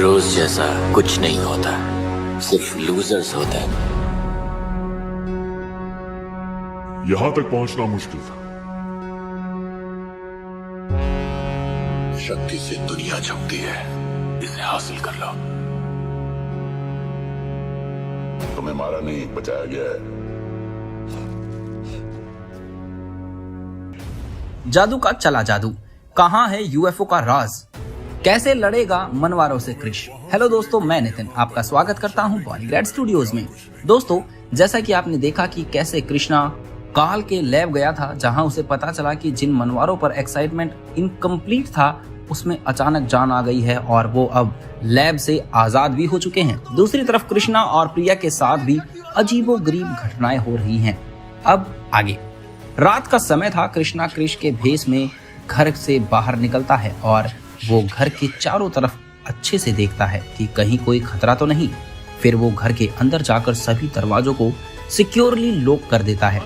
रोज जैसा कुछ नहीं होता, सिर्फ लूजर्स होते हैं। यहां तक पहुंचना मुश्किल था। शक्ति से दुनिया झुकती है, इसे हासिल कर लो। तुम्हें मारा नहीं, बचाया गया है। जादू का चला जादू, कहां है यूएफओ का राज, कैसे लड़ेगा मनवारों से क्रिश। हेलो दोस्तों, मैं नितिन आपका स्वागत करता हूं बॉलीग्रैड स्टूडियोज में। दोस्तों, जैसा कि आपने देखा कि कैसे कृष्णा काल के लैब गया था, जहां उसे पता चला कि जिन मनवारों पर एक्साइटमेंट इनकम्प्लीट था उसमें अचानक जान आ गई है और वो अब लैब से आजाद भी हो चुके हैं। दूसरी तरफ कृष्णा और प्रिया के साथ भी अजीबोगरीब घटनाएं हो रही हैं। अब आगे, रात का समय था। कृष्णा क्रिश के भेष में घर से बाहर निकलता है और वो घर के चारों तरफ अच्छे से देखता है कि कहीं कोई खतरा तो नहीं। फिर वो घर के अंदर जाकर सभी दरवाजों को सिक्योरली लॉक कर देता है।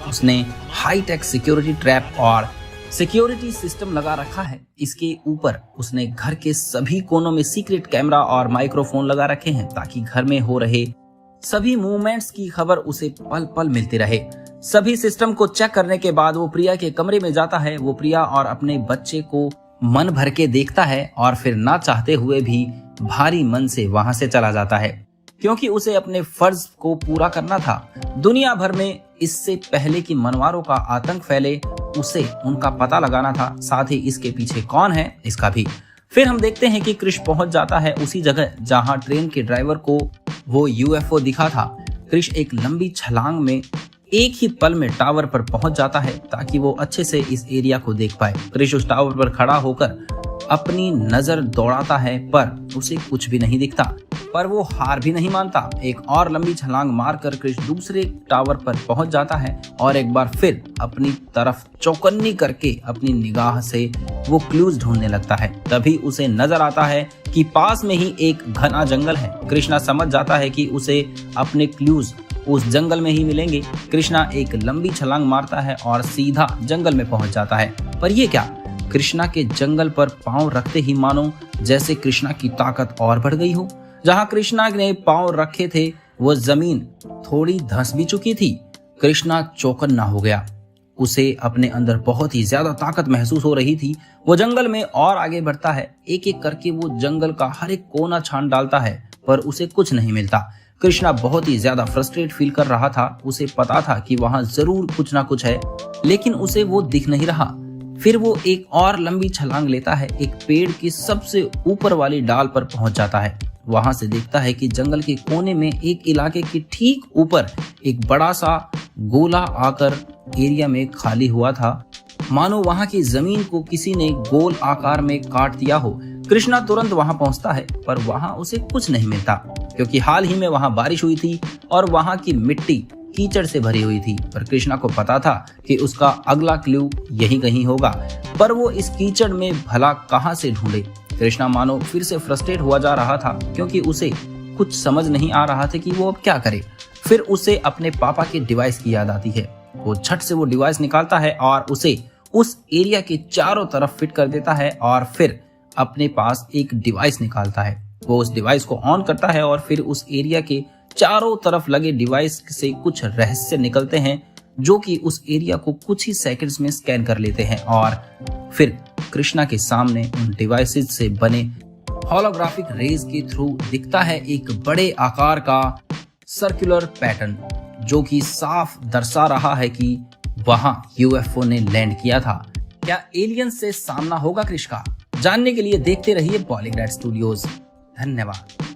उसने हाईटेक सिक्योरिटी ट्रैप और सिक्योरिटी सिस्टम लगा रखा है। इसके ऊपर उसने घर के सभी कोनों में सीक्रेट कैमरा और माइक्रोफोन लगा रखे हैं ताकि घर में हो रहे सभी मूवमेंट्स की खबर उसे पल पल मिलती रहे। सभी सिस्टम को चेक करने के बाद वो प्रिया के कमरे में जाता है। वो प्रिया और अपने बच्चे को मन भर के देखता है और फिर ना चाहते हुए भी भारी मन से वहां से चला जाता है, क्योंकि उसे अपने फर्ज को पूरा करना था। दुनिया भर में इससे पहले कि मनवारों का आतंक फैले, उसे उनका पता लगाना था, साथ ही इसके पीछे कौन है इसका भी। फिर हम देखते हैं कि क्रिश पहुंच जाता है उसी जगह जहां ट्रेन के ड्राइवर को वो यूएफओ दिखा था। क्रिश एक लंबी छलांग में एक ही पल में टावर पर पहुंच जाता है ताकि वो अच्छे से इस एरिया को देख पाए। क्रिश उस टावर पर खड़ा होकर अपनी नजर दौड़ाता है पर उसे कुछ भी नहीं दिखता, पर वो हार भी नहीं मानता। एक और लंबी छलांग मारकर क्रिश दूसरे टावर पर पहुंच जाता है और एक बार फिर अपनी तरफ चौकन्नी करके अपनी निगाह से वो क्लूज ढूंढने लगता है। तभी उसे नजर आता है कि पास में ही एक घना जंगल है। कृष्णा समझ जाता है कि उसे अपने क्लूज उस जंगल में ही मिलेंगे। कृष्णा एक लंबी छलांग मारता है और सीधा जंगल में पहुंच जाता है। पर ये क्या, कृष्णा के जंगल पर पांव रखते ही मानो जैसे कृष्णा की ताकत और बढ़ गई हो। जहां कृष्णा ने पांव रखे थे वो जमीन थोड़ी धंस भी चुकी थी। कृष्णा चौकन्ना हो गया। उसे अपने अंदर बहुत ही ज्यादा ताकत महसूस हो रही थी। वो जंगल में और आगे बढ़ता है। एक एक करके वो जंगल का हर एक कोना छान डालता है पर उसे कुछ नहीं मिलता। कृष्णा बहुत ही ज्यादा फ्रस्ट्रेट फील कर रहा था। उसे पता था कि वहां जरूर कुछ ना कुछ है, लेकिन उसे वो दिख नहीं रहा। फिर वो एक और लंबी छलांग लेता है। एक पेड़ की सबसे ऊपर वाली डाल पर पहुंच जाता है। वहां से देखता है कि जंगल के कोने में एक इलाके के ठीक ऊपर एक बड़ा सा गोला आकर एरिया में खाली हुआ था, मानो वहां की जमीन को किसी ने गोल आकार में काट दिया हो। कृष्णा तुरंत वहां पहुंचता है पर वहां उसे कुछ नहीं मिलता, क्योंकि हाल ही में वहां बारिश हुई थी और वहां की मिट्टी कीचड़ से भरी हुई थी। पर कृष्णा को पता था कि उसका अगला क्लू यहीं कहीं होगा, पर वो इस कीचड़ में भला कहां से ढूंढे। कृष्णा मानो फिर से फ्रस्ट्रेट हुआ जा रहा था, क्योंकि उसे कुछ समझ नहीं आ रहा था कि वो अब क्या करे। फिर उसे अपने पापा के डिवाइस की याद आती है। वो झट से वो डिवाइस निकालता है और उसे उस एरिया के चारों तरफ फिट कर देता है और फिर अपने पास एक डिवाइस निकालता है। वो उस डिवाइस को ऑन करता है और फिर उस एरिया के चारों तरफ लगे डिवाइस से कुछ रहस्य निकलते हैं, जो कि उस एरिया को कुछ ही सेकंड्स में स्कैन कर लेते हैं। और फिर कृष्णा के सामने उन डिवाइसेस से बने होलोग्राफिक रेज के थ्रू दिखता है एक बड़े आकार का सर्कुलर पैटर्न, जो कि साफ दर्शा रहा है कि वहां यूएफओ ने लैंड किया था। क्या एलियन से सामना होगा क्रिश का? जानने के लिए देखते रहिए बॉलीग्रैड स्टूडियोज। धन्यवाद।